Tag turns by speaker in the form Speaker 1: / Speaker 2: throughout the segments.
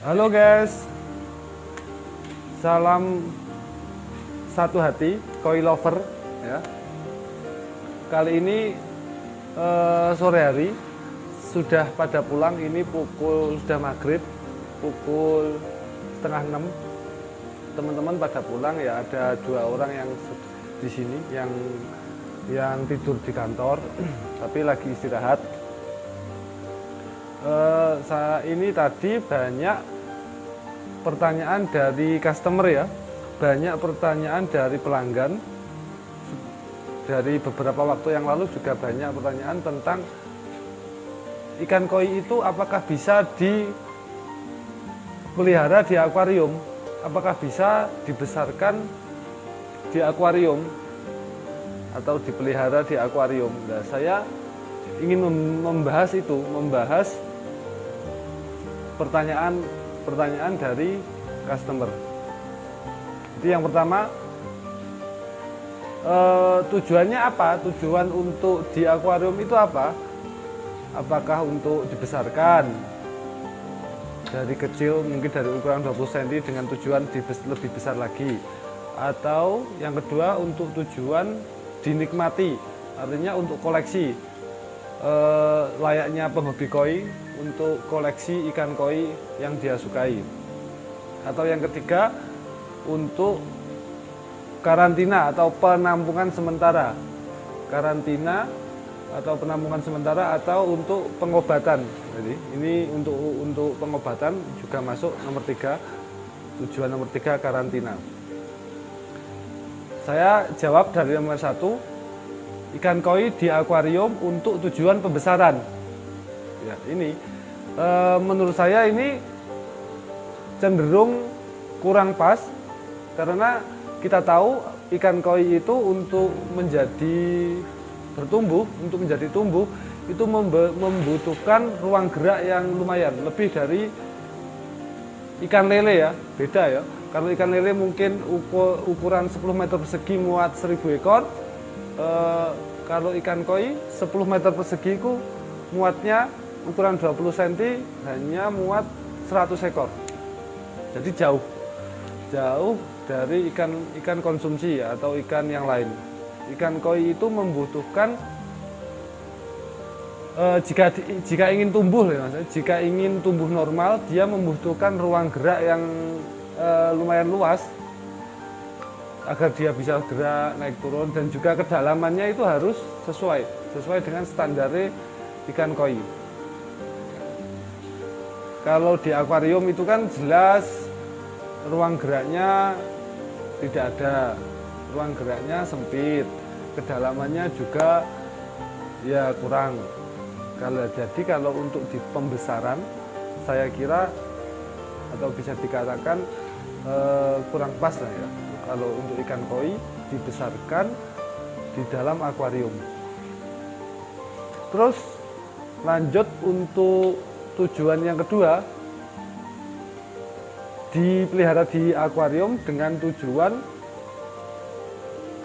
Speaker 1: Halo guys, salam satu hati, koi lover ya. Kali ini sore hari sudah pada pulang. Ini sudah maghrib, pukul setengah 6. Teman-teman pada pulang ya. Ada 2 orang yang di sini yang tidur di kantor, tapi lagi istirahat. Ini tadi banyak pertanyaan dari customer ya, banyak pertanyaan dari pelanggan. Dari beberapa waktu yang lalu juga banyak pertanyaan tentang ikan koi itu apakah bisa dipelihara di akuarium, apakah bisa dibesarkan di akuarium atau dipelihara di akuarium. Nah, saya ingin membahas pertanyaan dari customer. Jadi yang pertama, tujuannya apa? Tujuan untuk di akuarium itu apa? Apakah untuk dibesarkan dari kecil, mungkin dari ukuran 20 cm dengan tujuan lebih besar lagi, atau yang kedua untuk tujuan dinikmati, artinya untuk koleksi, layaknya penghobi koi, untuk koleksi ikan koi yang dia sukai. Atau yang ketiga untuk karantina atau penampungan sementara, atau untuk pengobatan. Jadi ini untuk pengobatan juga masuk nomor 3, tujuan nomor 3 karantina. Saya jawab dari nomor 1, ikan koi di akuarium untuk tujuan pembesaran. Ya, ini menurut saya ini cenderung kurang pas, karena kita tahu ikan koi itu untuk menjadi tumbuh itu membutuhkan ruang gerak yang lumayan, lebih dari ikan lele ya, beda ya. Kalau ikan lele mungkin ukuran 10 meter persegi muat 1000 ekor. Kalau ikan koi 10 meter persegi itu muatnya ukuran 20 cm hanya muat 100 ekor. Jadi jauh dari ikan konsumsi atau ikan yang lain. Ikan koi itu membutuhkan jika ingin tumbuh jika ingin tumbuh normal, dia membutuhkan ruang gerak yang lumayan luas agar dia bisa gerak naik turun, dan juga kedalamannya itu harus sesuai dengan standar ikan koi. Kalau di akuarium itu kan jelas ruang geraknya tidak ada, ruang geraknya sempit, kedalamannya juga ya kurang. Kalau untuk di pembesaran, saya kira atau bisa dikatakan kurang pas lah ya, kalau untuk ikan koi dibesarkan di dalam akuarium. Terus lanjut untuk tujuan yang kedua, dipelihara di akuarium dengan tujuan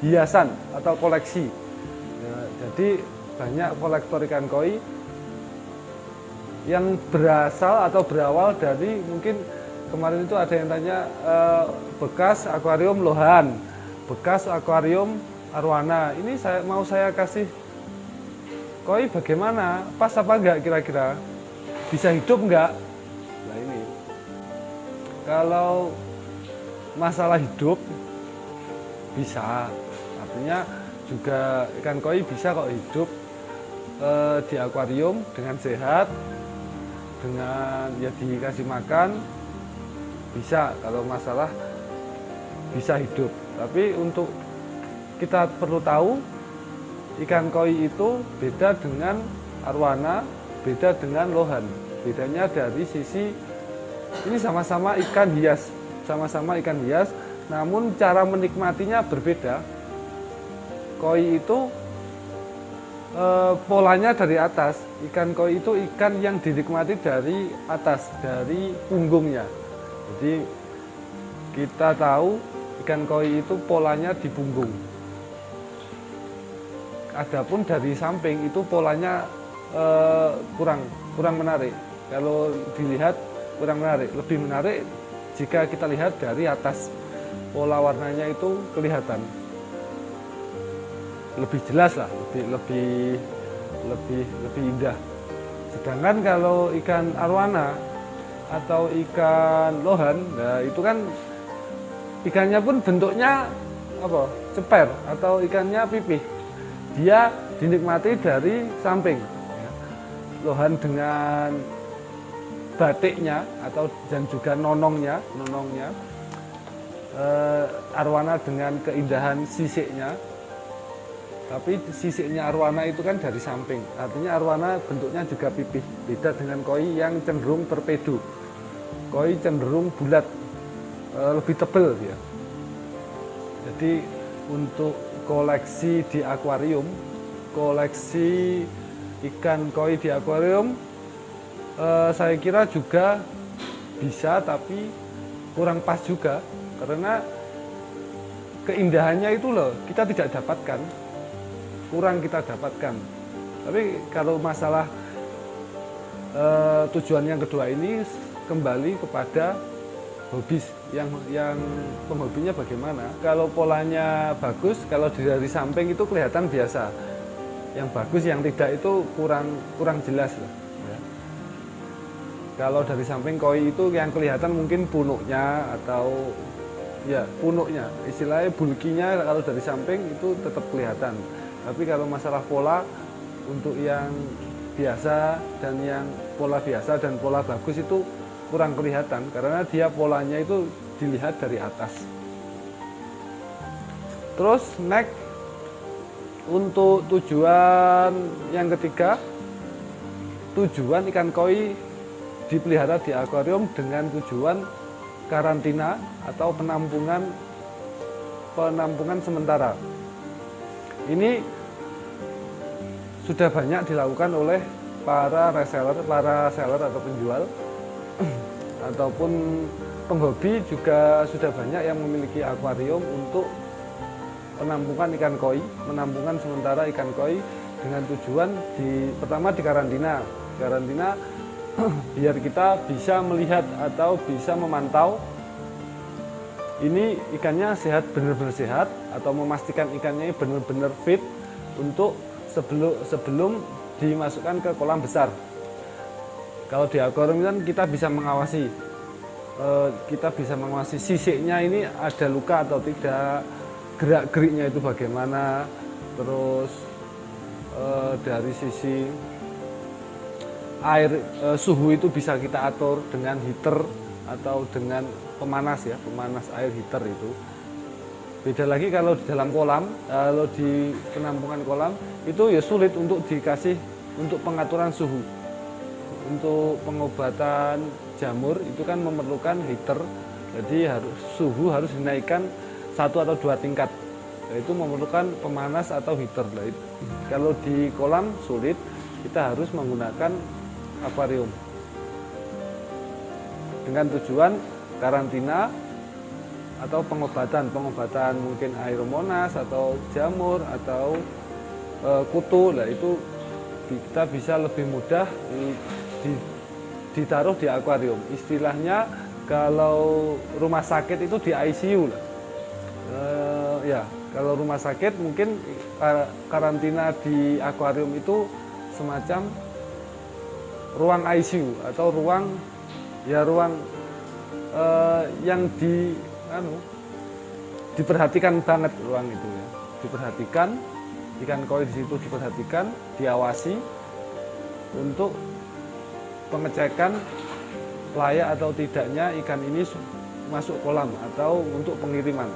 Speaker 1: hiasan atau koleksi ya. Jadi banyak kolektor ikan koi yang berawal dari, mungkin kemarin itu ada yang tanya, bekas akuarium Lohan, bekas akuarium Arwana. Ini mau saya kasih koi bagaimana, pas apa enggak, kira-kira bisa hidup enggak? Nah ini, kalau masalah hidup bisa, artinya juga ikan koi bisa kok hidup di akuarium dengan sehat, dengan ya dikasih makan, bisa. Kalau masalah bisa hidup, tapi untuk kita perlu tahu, ikan koi itu beda dengan arwana, beda dengan lohan. Bedanya dari sisi ini sama-sama ikan hias, namun cara menikmatinya berbeda. Koi itu polanya dari atas. Ikan koi itu ikan yang dinikmati dari atas, dari punggungnya. Jadi kita tahu ikan koi itu polanya di punggung. Adapun dari samping itu polanya kurang menarik. Kalau dilihat kurang menarik. Lebih menarik jika kita lihat dari atas, pola warnanya itu kelihatan lebih jelas lah, lebih indah. Sedangkan kalau ikan arwana atau ikan lohan, nah itu kan ikannya pun bentuknya apa? Ceper atau ikannya pipih. Dia dinikmati dari samping. Lohan dengan batiknya atau dan juga nonongnya, arwana dengan keindahan sisiknya. Tapi sisiknya arwana itu kan dari samping, artinya arwana bentuknya juga pipih. Beda dengan koi yang cenderung torpedo. Koi cenderung bulat, lebih tebal ya. Jadi untuk koleksi di akuarium, koleksi ikan koi di akuarium, saya kira juga bisa, tapi kurang pas juga karena keindahannya itu loh kita tidak dapatkan. Kurang kita dapatkan. Tapi kalau masalah tujuan yang kedua ini kembali kepada hobis yang penghobinya bagaimana. Kalau polanya bagus, kalau dari samping itu kelihatan biasa. Yang bagus, yang tidak itu kurang jelas lah. Ya. Kalau dari samping koi itu yang kelihatan mungkin punuknya atau ya punuknya, istilahnya bulkinya kalau dari samping itu tetap kelihatan. Tapi kalau masalah pola untuk yang biasa dan yang pola biasa dan pola bagus itu kurang kelihatan karena dia polanya itu dilihat dari atas. Terus next untuk tujuan yang ketiga, tujuan ikan koi dipelihara di akuarium dengan tujuan karantina atau penampungan sementara. Ini sudah banyak dilakukan oleh para reseller atau penjual ataupun penghobi juga sudah banyak yang memiliki akuarium untuk penampungan ikan koi, penampungan sementara ikan koi dengan tujuan pertama di karantina biar kita bisa melihat atau bisa memantau ini ikannya sehat, benar-benar sehat, atau memastikan ikannya benar-benar fit untuk sebelum dimasukkan ke kolam besar. Kalau di akuarium kan kita bisa mengawasi, sisiknya ini ada luka atau tidak, gerak-geriknya itu bagaimana, terus dari sisi air, suhu itu bisa kita atur dengan heater atau dengan pemanas air heater itu. Beda lagi kalau di dalam kolam, kalau di penampungan kolam itu ya sulit untuk dikasih untuk pengaturan suhu. Untuk pengobatan jamur itu kan memerlukan heater, jadi suhu harus dinaikkan 1 atau 2 tingkat. Itu memerlukan pemanas atau heater. Kalau di kolam sulit, kita harus menggunakan akuarium dengan tujuan karantina atau pengobatan mungkin air monas atau jamur atau kutu. Nah itu kita bisa lebih mudah ditaruh di akuarium. Istilahnya kalau rumah sakit itu di ICU lah. Ya kalau rumah sakit mungkin karantina di akuarium itu semacam ruang ICU atau ruang yang diperhatikan banget ruang itu ya. Diperhatikan, ikan koi di situ diperhatikan, diawasi untuk pengecekan layak atau tidaknya ikan ini masuk kolam atau untuk pengiriman.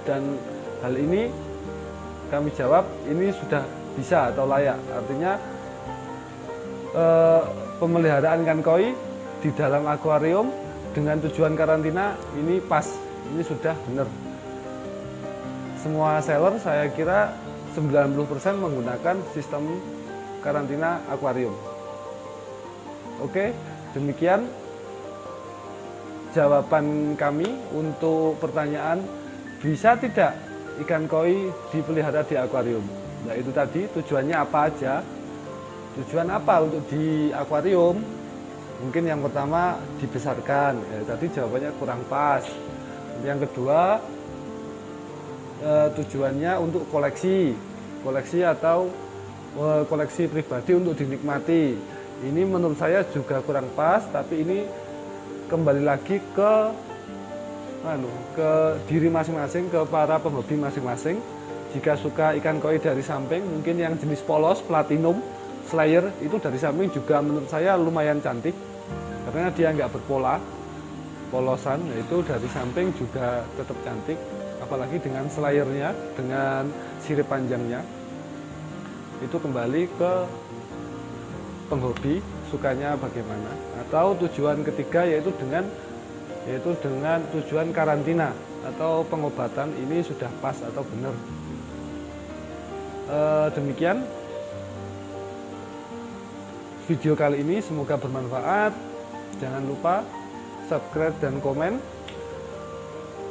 Speaker 1: Dan hal ini kami jawab ini sudah bisa atau layak. Artinya pemeliharaan ikan koi di dalam akuarium dengan tujuan karantina ini pas, ini sudah benar. Semua seller saya kira 90% menggunakan sistem karantina akuarium. Oke, demikian jawaban kami untuk pertanyaan bisa tidak ikan koi dipelihara di akuarium. Nah itu tadi tujuannya apa aja. Tujuan apa untuk di akuarium? Mungkin yang pertama dibesarkan, ya, tadi jawabannya kurang pas. Yang kedua tujuannya untuk koleksi atau koleksi pribadi untuk dinikmati. Ini menurut saya juga kurang pas, tapi ini kembali lagi ke diri masing-masing, ke para penghobi masing-masing. Jika suka ikan koi dari samping, mungkin yang jenis polos, platinum, slayer, itu dari samping juga menurut saya lumayan cantik karena dia nggak berpola, polosan, yaitu dari samping juga tetap cantik, apalagi dengan slayernya, dengan sirip panjangnya. Itu kembali ke penghobi sukanya bagaimana. Atau tujuan ketiga yaitu dengan tujuan karantina atau pengobatan, ini sudah pas atau benar. Demikian video kali ini, semoga bermanfaat. Jangan lupa subscribe dan komen.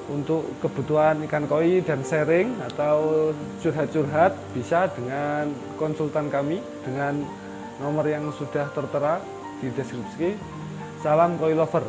Speaker 1: Untuk kebutuhan ikan koi dan sharing atau curhat-curhat bisa dengan konsultan kami dengan nomor yang sudah tertera di deskripsi. Salam koi lover.